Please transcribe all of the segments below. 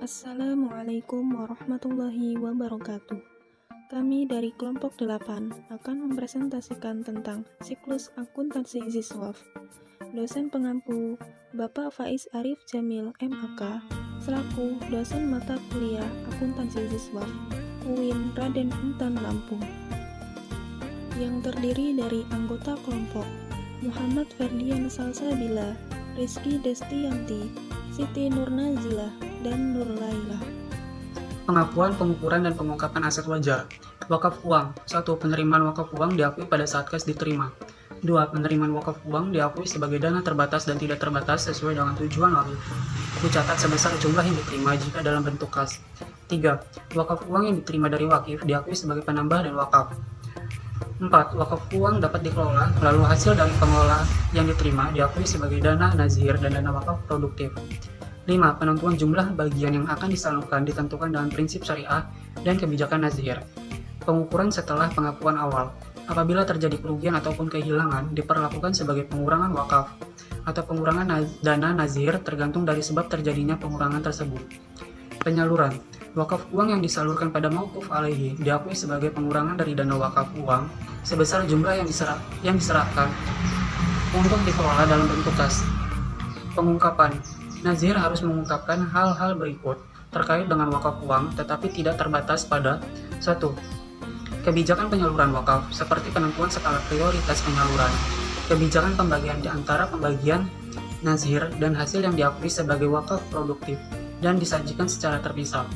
Assalamualaikum warahmatullahi wabarakatuh. Kami dari kelompok 8 akan mempresentasikan tentang siklus akuntansi Ziswaf. Dosen pengampu Bapak Faiz Arif Jamil MAK selaku dosen mata kuliah akuntansi Ziswaf UIN Raden Intan Lampung, yang terdiri dari anggota kelompok Muhammad Ferdian Salsabila, Rizky Destianti, Siti Nurnazilah, dan Nur Laila. Pengakuan, pengukuran, dan pengungkapan aset wajar. Wakaf uang. 1. Penerimaan wakaf uang diakui pada saat kas diterima. 2. Penerimaan wakaf uang diakui sebagai dana terbatas dan tidak terbatas sesuai dengan tujuan wakif. Dicatat sebesar jumlah yang diterima jika dalam bentuk kas. 3. Wakaf uang yang diterima dari wakif diakui sebagai penambah dan wakaf. 4. Wakaf uang dapat dikelola, lalu hasil dari pengelolaan yang diterima diakui sebagai dana nazir dan dana wakaf produktif. 5. Penentuan jumlah bagian yang akan disalurkan ditentukan dengan prinsip syariah dan kebijakan nazir. Pengukuran setelah pengakuan awal. Apabila terjadi kerugian ataupun kehilangan, diperlakukan sebagai pengurangan wakaf atau pengurangan dana nazir tergantung dari sebab terjadinya pengurangan tersebut. Penyaluran. Wakaf uang yang disalurkan pada mauquf alaihi diakui sebagai pengurangan dari dana wakaf uang sebesar jumlah yang diserahkan untuk dikelola dalam bentuk kas. Pengungkapan. Nazir harus mengungkapkan hal-hal berikut terkait dengan wakaf uang, tetapi tidak terbatas pada 1. Kebijakan penyaluran wakaf, seperti penentuan skala prioritas penyaluran, kebijakan pembagian di antara pembagian nazir dan hasil yang diakui sebagai wakaf produktif dan disajikan secara terpisah.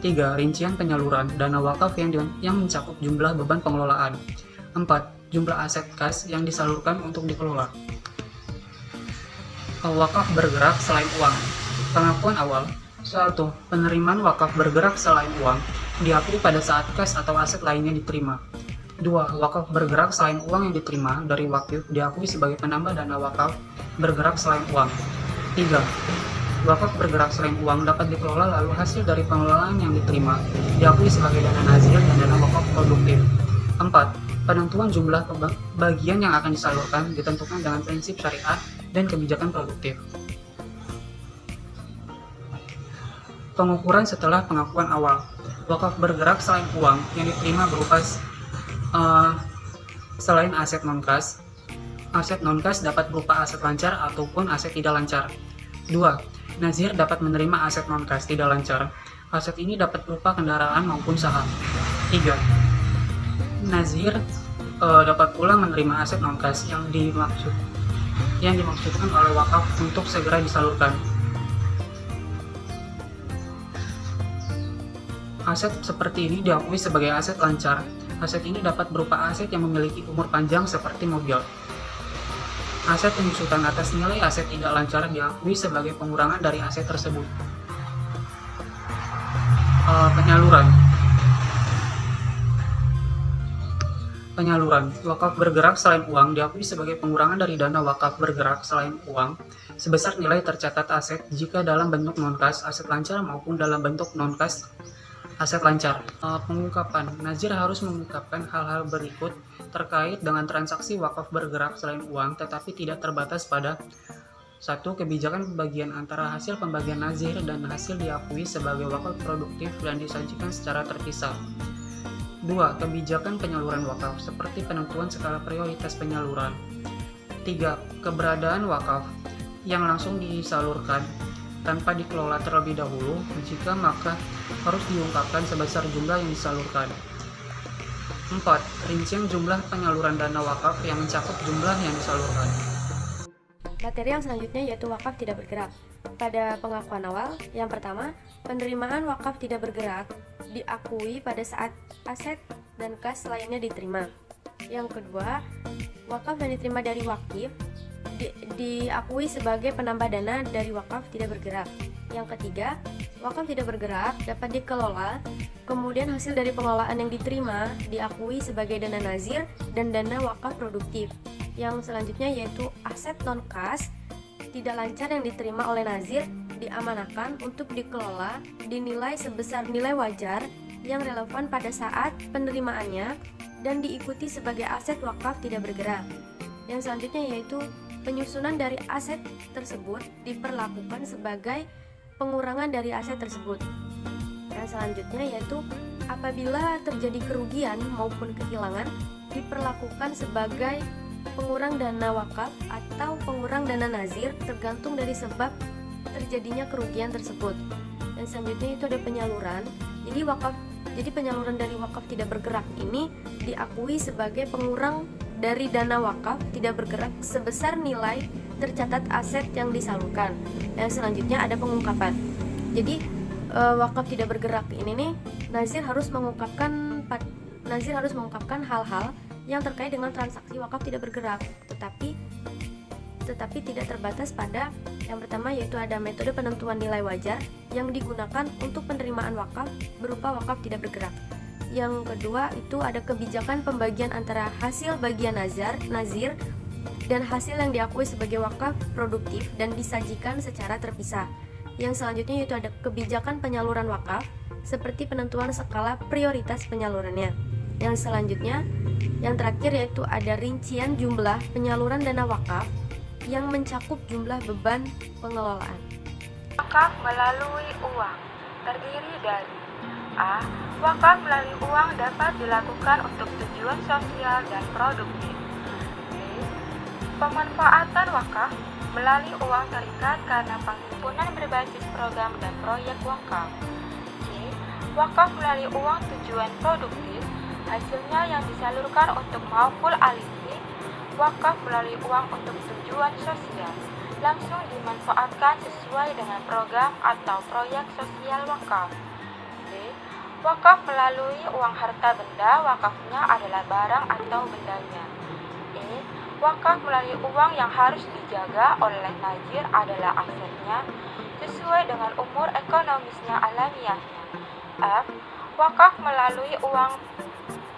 3. Rincian penyaluran dana wakaf yang mencakup jumlah beban pengelolaan. 4. Jumlah aset kas yang disalurkan untuk dikelola. Wakaf bergerak selain uang. Pengakuan awal. 1. Penerimaan wakaf bergerak selain uang diakui pada saat kas atau aset lainnya diterima. 2. Wakaf bergerak selain uang yang diterima dari wakif diakui sebagai penambah dana wakaf bergerak selain uang. 3. Wakaf bergerak selain uang dapat dikelola, lalu hasil dari pengelolaan yang diterima diakui sebagai dana nazir dan dana wakaf produktif. 4. Penentuan jumlah bagian yang akan disalurkan ditentukan dengan prinsip syariat dan kebijakan produktif. Pengukuran setelah pengakuan awal. Wakaf bergerak selain uang yang diterima berupa selain aset non-kas. Aset non-kas dapat berupa aset lancar ataupun aset tidak lancar. 2. Nazir dapat menerima aset non-kas tidak lancar. Aset ini dapat berupa kendaraan maupun saham. 3. Nazir dapat pula menerima aset non-kas yang dimaksudkan oleh wakaf untuk segera disalurkan. Aset seperti ini diakui sebagai aset lancar. Aset ini dapat berupa aset yang memiliki umur panjang seperti mobil. Aset penyusutan atas nilai aset tidak lancar diakui sebagai pengurangan dari aset tersebut. Penyaluran. Wakaf bergerak selain uang diakui sebagai pengurangan dari dana wakaf bergerak selain uang sebesar nilai tercatat aset jika dalam bentuk non-kas aset lancar maupun dalam bentuk non-kas aset lancar. Pengungkapan. Nazir harus mengungkapkan hal-hal berikut terkait dengan transaksi wakaf bergerak selain uang tetapi tidak terbatas pada 1. Kebijakan pembagian antara hasil pembagian nazir dan hasil diakui sebagai wakaf produktif dan disajikan secara terpisah. 2. Kebijakan penyaluran wakaf seperti penentuan skala prioritas penyaluran. 3. Keberadaan wakaf yang langsung disalurkan tanpa dikelola terlebih dahulu, jika maka harus diungkapkan sebesar jumlah yang disalurkan. 4. Rincian jumlah penyaluran dana wakaf yang mencakup jumlah yang disalurkan. Materi yang selanjutnya yaitu wakaf tidak bergerak. Pada pengakuan awal, yang pertama, penerimaan wakaf tidak bergerak diakui pada saat aset dan kas lainnya diterima. Yang kedua, wakaf yang diterima dari wakif diakui sebagai penambah dana dari wakaf tidak bergerak. Yang ketiga, wakaf tidak bergerak dapat dikelola, kemudian hasil dari pengelolaan yang diterima diakui sebagai dana nazir dan dana wakaf produktif. Yang selanjutnya yaitu aset non-kas tidak lancar yang diterima oleh nazir diamanahkan untuk dikelola dinilai sebesar nilai wajar yang relevan pada saat penerimaannya dan diikuti sebagai aset wakaf tidak bergerak. Yang selanjutnya yaitu penyusunan dari aset tersebut diperlakukan sebagai pengurangan dari aset tersebut. Yang selanjutnya yaitu apabila terjadi kerugian maupun kehilangan diperlakukan sebagai pengurang dana wakaf atau pengurang dana nazir tergantung dari sebab terjadinya kerugian tersebut. Dan selanjutnya itu ada penyaluran. Jadi penyaluran dari wakaf tidak bergerak ini diakui sebagai pengurang dari dana wakaf tidak bergerak sebesar nilai tercatat aset yang disalurkan. Yang selanjutnya ada pengungkapan. Jadi wakaf tidak bergerak ini nih nazir harus mengungkapkan hal-hal yang terkait dengan transaksi wakaf tidak bergerak, tetapi tidak terbatas pada yang pertama, yaitu ada metode penentuan nilai wajar yang digunakan untuk penerimaan wakaf berupa wakaf tidak bergerak. Yang kedua itu ada kebijakan pembagian antara hasil bagian nazir dan hasil yang diakui sebagai wakaf produktif dan disajikan secara terpisah. Yang selanjutnya yaitu ada kebijakan penyaluran wakaf seperti penentuan skala prioritas penyalurannya. Yang selanjutnya, yang terakhir yaitu ada rincian jumlah penyaluran dana wakaf yang mencakup jumlah beban pengelolaan. Wakaf melalui uang terdiri dari A. Wakaf melalui uang dapat dilakukan untuk tujuan sosial dan produktif. B. Pemanfaatan wakaf melalui uang terikat karena penghimpunan berbasis program dan proyek wakaf. C. Wakaf melalui uang tujuan produktif, hasilnya yang disalurkan untuk maupun alih wakaf melalui uang untuk tujuan sosial, langsung dimanfaatkan sesuai dengan program atau proyek sosial wakaf. D. Wakaf melalui uang harta benda, wakafnya adalah barang atau bendanya. E. Wakaf melalui uang yang harus dijaga oleh nazir adalah asetnya, sesuai dengan umur ekonomisnya alamiahnya. F. Wakaf melalui uang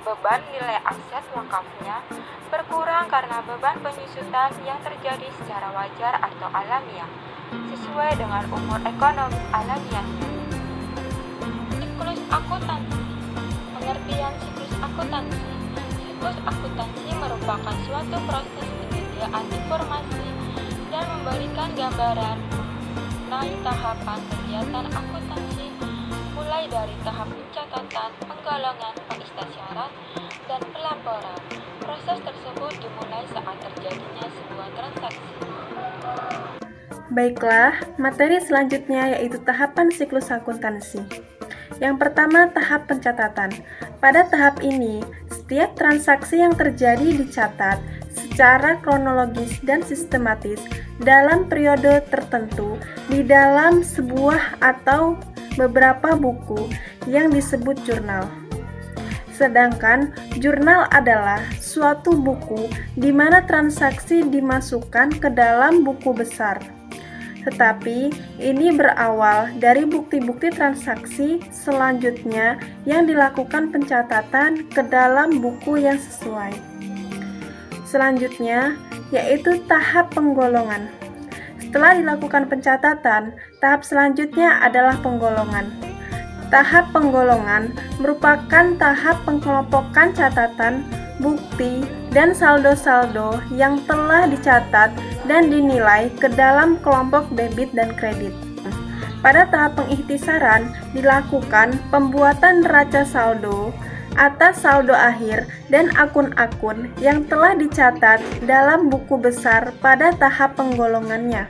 beban nilai aset wakafnya berkurang karena beban penyusutan yang terjadi secara wajar atau alamiah, sesuai dengan umur ekonomis alamiahnya. Siklus akuntansi. Pengertian siklus akuntansi. Siklus akuntansi merupakan suatu proses penyediaan informasi dan memberikan gambaran mengenai tahapan kegiatan akuntansi, mulai dari tahap pencatatan, penggolongan, pengistisyarat, dan pelaporan. Proses tersebut dimulai saat terjadinya sebuah transaksi. Baiklah, materi selanjutnya yaitu tahapan siklus akuntansi. Yang pertama, tahap pencatatan. Pada tahap ini, setiap transaksi yang terjadi dicatat secara kronologis dan sistematis dalam periode tertentu di dalam sebuah atau beberapa buku yang disebut jurnal. Sedangkan jurnal adalah suatu buku di mana transaksi dimasukkan ke dalam buku besar. Tetapi ini berawal dari bukti-bukti transaksi selanjutnya yang dilakukan pencatatan ke dalam buku yang sesuai. Selanjutnya yaitu tahap penggolongan. Setelah dilakukan pencatatan, tahap selanjutnya adalah penggolongan. Tahap penggolongan merupakan tahap pengelompokan catatan, bukti, dan saldo-saldo yang telah dicatat dan dinilai ke dalam kelompok debit dan kredit. Pada tahap pengikhtisaran dilakukan pembuatan neraca saldo atas saldo akhir dan akun-akun yang telah dicatat dalam buku besar pada tahap penggolongannya.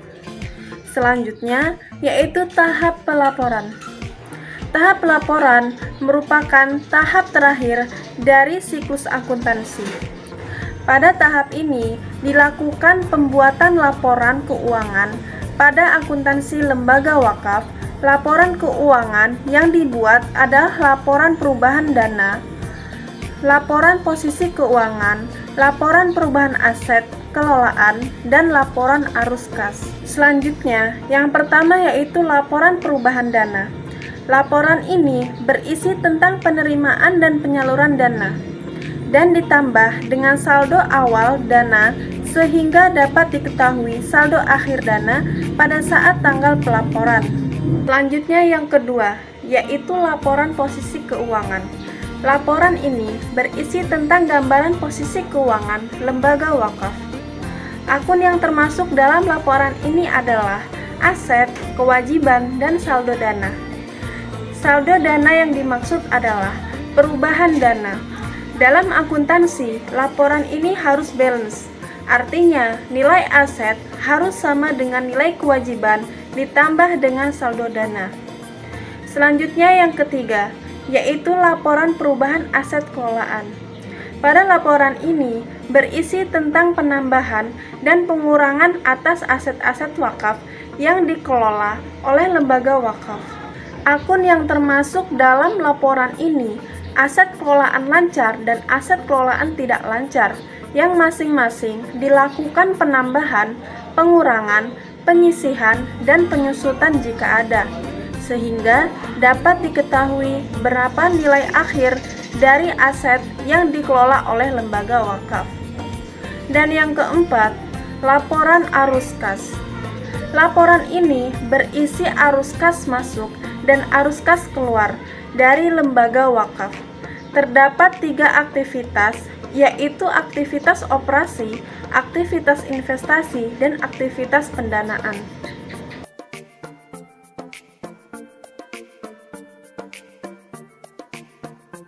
Selanjutnya yaitu tahap pelaporan. Tahap pelaporan merupakan tahap terakhir dari siklus akuntansi. Pada tahap ini dilakukan pembuatan laporan keuangan pada akuntansi lembaga wakaf. Laporan keuangan yang dibuat adalah laporan perubahan dana, laporan posisi keuangan, laporan perubahan aset, kelolaan, dan laporan arus kas. Selanjutnya, yang pertama yaitu laporan perubahan dana. Laporan ini berisi tentang penerimaan dan penyaluran dana, dan ditambah dengan saldo awal dana sehingga dapat diketahui saldo akhir dana pada saat tanggal pelaporan. Selanjutnya yang kedua, yaitu laporan posisi keuangan. Laporan ini berisi tentang gambaran posisi keuangan lembaga wakaf. Akun yang termasuk dalam laporan ini adalah aset, kewajiban, dan saldo dana. Saldo dana yang dimaksud adalah perubahan dana. Dalam akuntansi, laporan ini harus balance. Artinya, nilai aset harus sama dengan nilai kewajiban ditambah dengan saldo dana. Selanjutnya yang ketiga, yaitu laporan perubahan aset kelolaan. Pada laporan ini berisi tentang penambahan dan pengurangan atas aset-aset wakaf yang dikelola oleh lembaga wakaf. Akun yang termasuk dalam laporan ini aset kelolaan lancar dan aset kelolaan tidak lancar, yang masing-masing dilakukan penambahan, pengurangan, penyisihan, dan penyusutan jika ada, sehingga dapat diketahui berapa nilai akhir dari aset yang dikelola oleh lembaga wakaf. Dan yang keempat, laporan arus kas. Laporan ini berisi arus kas masuk dan arus kas keluar dari lembaga wakaf. Terdapat 3 aktivitas, yaitu aktivitas operasi, aktivitas investasi, dan aktivitas pendanaan.